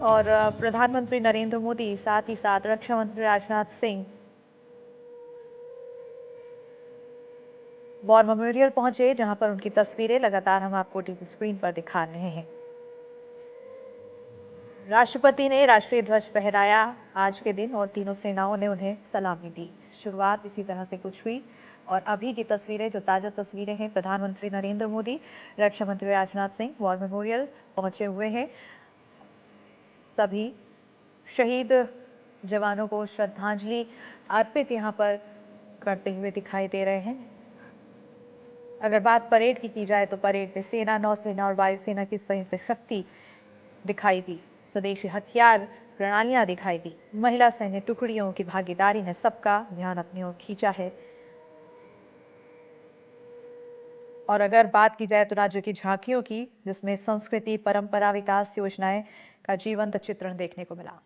और प्रधानमंत्री नरेंद्र मोदी, साथ ही साथ रक्षा मंत्री राजनाथ सिंह वॉर मेमोरियल पहुंचे, जहां पर उनकी तस्वीरें लगातार हम आपको टीवी स्क्रीन पर दिखा रहे हैं। राष्ट्रपति ने राष्ट्रीय ध्वज फहराया आज के दिन और तीनों सेनाओं ने उन्हें सलामी दी। शुरुआत इसी तरह से कुछ हुई और अभी की तस्वीरें, जो ताजा तस्वीरें हैं, प्रधानमंत्री नरेंद्र मोदी, रक्षा मंत्री राजनाथ सिंह वॉर मेमोरियल पहुंचे हुए हैं। सभी शहीद जवानों को श्रद्धांजलि अर्पित यहाँ पर करते हुए दिखाई दे रहे हैं। अगर बात परेड की जाए तो परेड में सेना, नौसेना और वायुसेना की संयुक्त शक्ति दिखाई दी। स्वदेशी हथियार प्रणालियां दिखाई दी। महिला सैन्य टुकड़ियों की भागीदारी ने सबका ध्यान अपनी ओर खींचा है। और अगर बात की जाए तो राज्य की झांकियों की, जिसमें संस्कृति, परंपरा, विकास योजनाएं का जीवंत चित्रण देखने को मिला।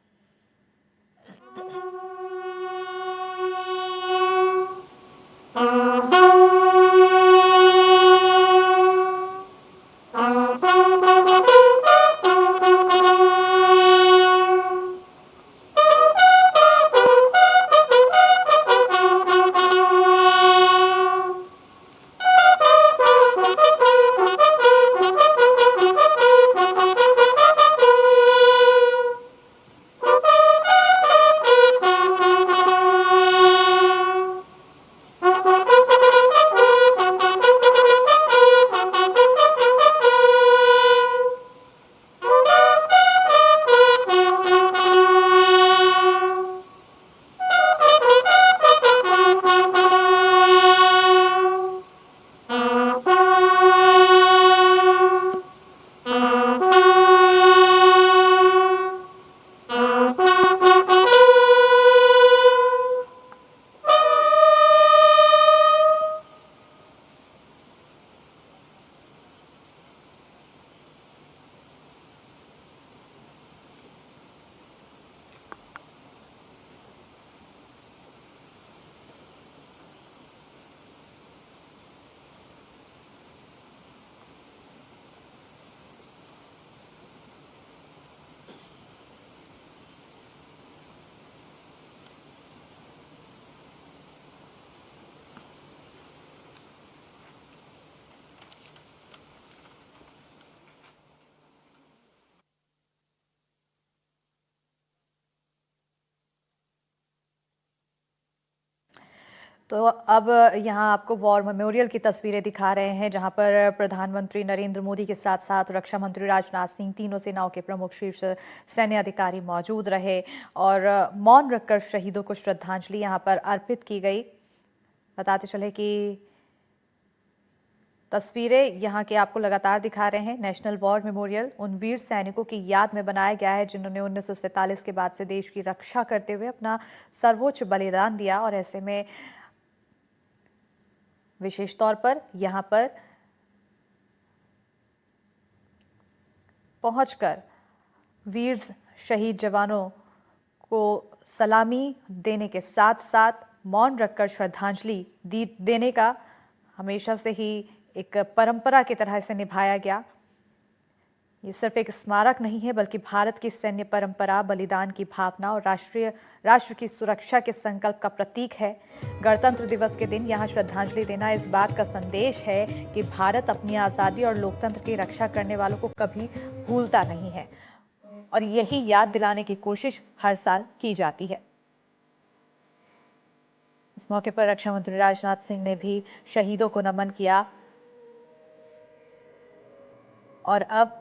तो अब यहाँ आपको वॉर मेमोरियल की तस्वीरें दिखा रहे हैं, जहाँ पर प्रधानमंत्री नरेंद्र मोदी के साथ साथ रक्षा मंत्री राजनाथ सिंह, तीनों सेनाओं के प्रमुख शीर्ष सैन्य अधिकारी मौजूद रहे और मौन रखकर शहीदों को श्रद्धांजलि यहाँ पर अर्पित की गई। बताते चले कि तस्वीरें यहाँ के आपको लगातार दिखा रहे हैं। नेशनल वॉर मेमोरियल उन वीर सैनिकों की याद में बनाया गया है जिन्होंने 1947 के बाद से देश की रक्षा करते हुए अपना सर्वोच्च बलिदान दिया और ऐसे में विशेष तौर पर यहां पर पहुंचकर वीर शहीद जवानों को सलामी देने के साथ साथ मौन रखकर श्रद्धांजलि देने का हमेशा से ही एक परंपरा की तरह इसे निभाया गया। ये सिर्फ एक स्मारक नहीं है, बल्कि भारत की सैन्य परंपरा, बलिदान की भावना और राष्ट्र की सुरक्षा के संकल्प का प्रतीक है। गणतंत्र दिवस के दिन यहाँ श्रद्धांजलि देना इस बात का संदेश है कि भारत अपनी आज़ादी और लोकतंत्र की रक्षा करने वालों को कभी भूलता नहीं है और यही याद दिलाने की कोशिश हर साल की जाती है। इस मौके पर रक्षा मंत्री राजनाथ सिंह ने भी शहीदों को नमन किया और अब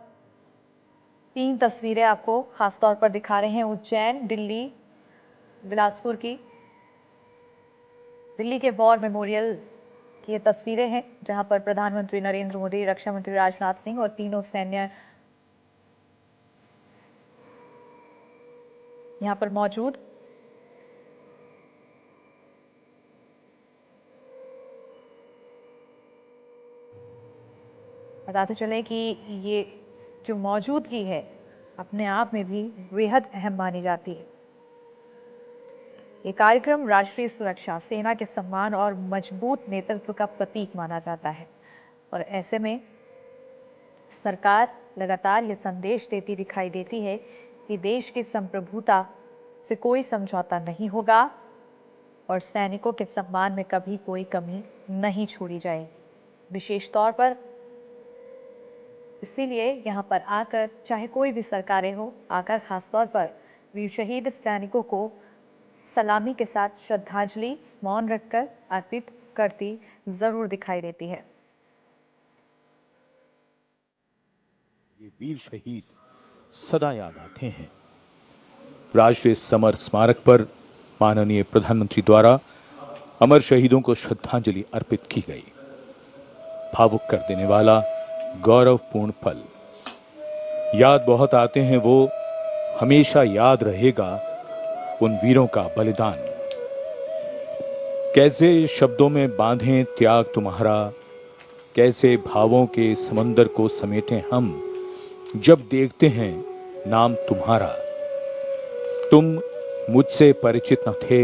3 तस्वीरें आपको खासतौर पर दिखा रहे हैं उज्जैन, दिल्ली, बिलासपुर की। दिल्ली के वॉर मेमोरियल की ये तस्वीरें हैं, जहां पर प्रधानमंत्री नरेंद्र मोदी, रक्षा मंत्री राजनाथ सिंह और तीनों सैन्य यहां पर मौजूद। बताते चले कि ये जो मौजूदगी है अपने आप में भी बेहद अहम मानी जाती है। ये कार्यक्रम राष्ट्रीय सुरक्षा, सेना के सम्मान और मजबूत नेतृत्व का प्रतीक माना जाता है और ऐसे में सरकार लगातार ये संदेश देती दिखाई देती है कि देश की संप्रभुता से कोई समझौता नहीं होगा और सैनिकों के सम्मान में कभी कोई कमी नहीं छोड़ी जाएगी। विशेष तौर पर इसीलिए यहाँ पर आकर, चाहे कोई भी सरकारें हो, आकर खास तौर पर वीर शहीद सैनिकों को सलामी के साथ श्रद्धांजलि मौन रखकर अर्पित करती जरूर दिखाई देती है। ये वीर शहीद सदा याद आते हैं। राष्ट्रीय समर स्मारक पर माननीय प्रधानमंत्री द्वारा अमर शहीदों को श्रद्धांजलि अर्पित की गई। भावुक कर देने वाला गौरवपूर्ण पल। याद बहुत आते हैं, वो हमेशा याद रहेगा उन वीरों का बलिदान। कैसे शब्दों में बांधें त्याग तुम्हारा, कैसे भावों के समंदर को समेटें हम, जब देखते हैं नाम तुम्हारा। तुम मुझसे परिचित न थे,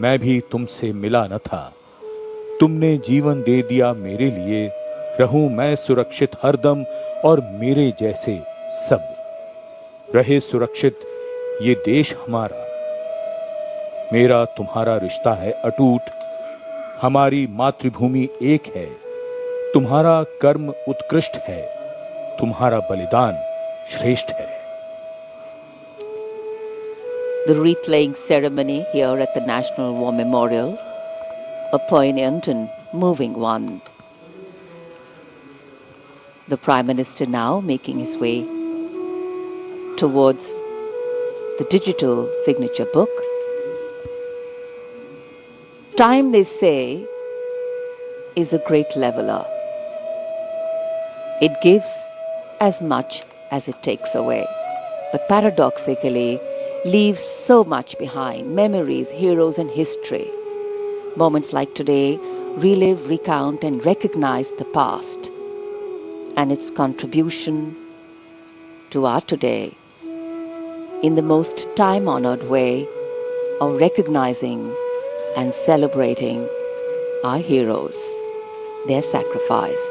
मैं भी तुमसे मिला न था। तुमने जीवन दे दिया मेरे लिए, रहूं मैं सुरक्षित हरदम और मेरे जैसे सब रहे सुरक्षित ये देश हमारा। मेरा तुम्हारा रिश्ता है अटूट, हमारी मातृभूमि एक है। तुम्हारा कर्म उत्कृष्ट है, तुम्हारा बलिदान श्रेष्ठ है। The wreath-laying ceremony here at the National War Memorial, a poignant and moving one. The Prime Minister now making his way towards the digital signature book. Time, they say, is a great leveler. It gives as much as it takes away, but paradoxically leaves so much behind: memories, heroes and history. Moments like today relive, recount and recognize the past and its contribution to our today in the most time-honored way of recognizing and celebrating our heroes, their sacrifice.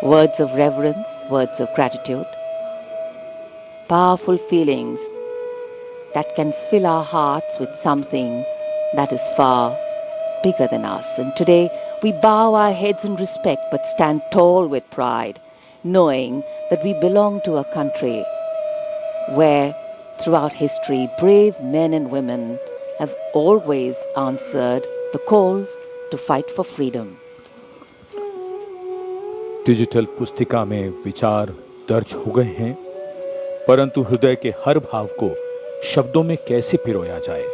Words of reverence, words of gratitude, powerful feelings that can fill our hearts with something that is far bigger than us. And today we bow our heads in respect but stand tall with pride, knowing that we belong to a country where throughout history brave men and women have always answered the call to fight for freedom. Digital पुस्तिका में विचार दर्ज हो गए हैं, परंतु हृदय के हर भाव को शब्दों में कैसे पिरोया जाए।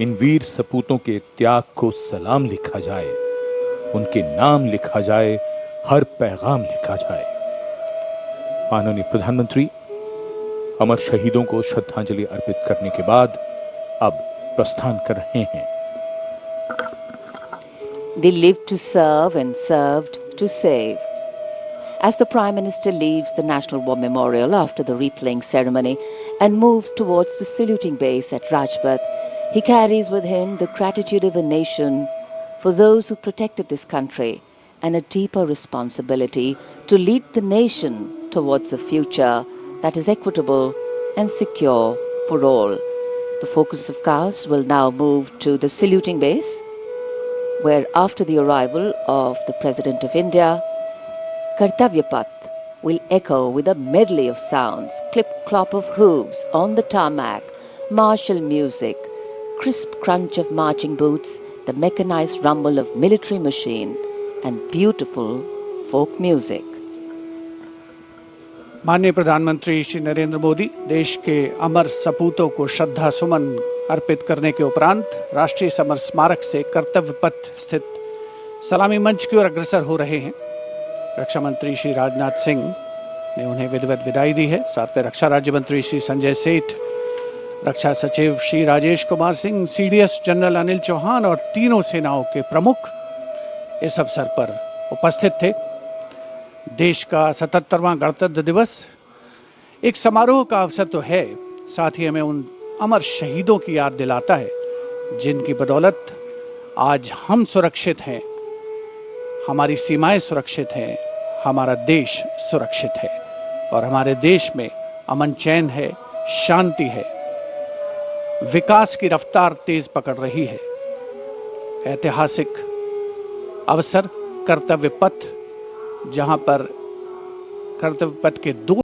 इन वीर सपूतों के त्याग को सलाम लिखा जाए, उनके नाम लिखा जाए, हर पैगाम लिखा जाए। माननीय प्रधानमंत्री अमर शहीदों को श्रद्धांजलि अर्पित करने के बाद अब प्रस्थान कर रहे हैं। They lived to serve and served to save. As the Prime Minister leaves the National War Memorial after the wreath-laying ceremony and moves towards the saluting base at Rajpath, he carries with him the gratitude of a nation for those who protected this country and a deeper responsibility to lead the nation towards a future that is equitable and secure for all. The focus of course will now move to the saluting base, where after the arrival of the President of India, Kartavya Path will echo with a medley of sounds: clip-clop of hooves on the tarmac, martial music, crisp crunch of marching boots, the mechanized rumble of military machine, and beautiful folk music. माननीय प्रधानमंत्री श्री नरेंद्र मोदी देश के अमर सपूतों को श्रद्धा सुमन अर्पित करने के उपरांत राष्ट्रीय समर स्मारक से कर्तव्य पथ स्थित सलामी मंच की ओर अग्रसर हो रहे हैं। रक्षा मंत्री श्री राजनाथ सिंह ने उन्हें विधिवत विदाई दी है। साथ में रक्षा राज्य मंत्री श्री संजय सेठ, रक्षा सचिव श्री राजेश कुमार सिंह, सीडीएस जनरल अनिल चौहान और तीनों सेनाओं के प्रमुख इस अवसर पर उपस्थित थे। देश का 77वां गणतंत्र दिवस एक समारोह का अवसर तो है, साथ ही हमें उन अमर शहीदों की याद दिलाता है जिनकी बदौलत आज हम सुरक्षित हैं, हमारी सीमाएं सुरक्षित हैं, हमारा देश सुरक्षित है और हमारे देश में अमन चैन है, शांति है, विकास की रफ्तार तेज पकड़ रही है। ऐतिहासिक अवसर कर्तव्य पथ, जहां पर कर्तव्य पथ के दो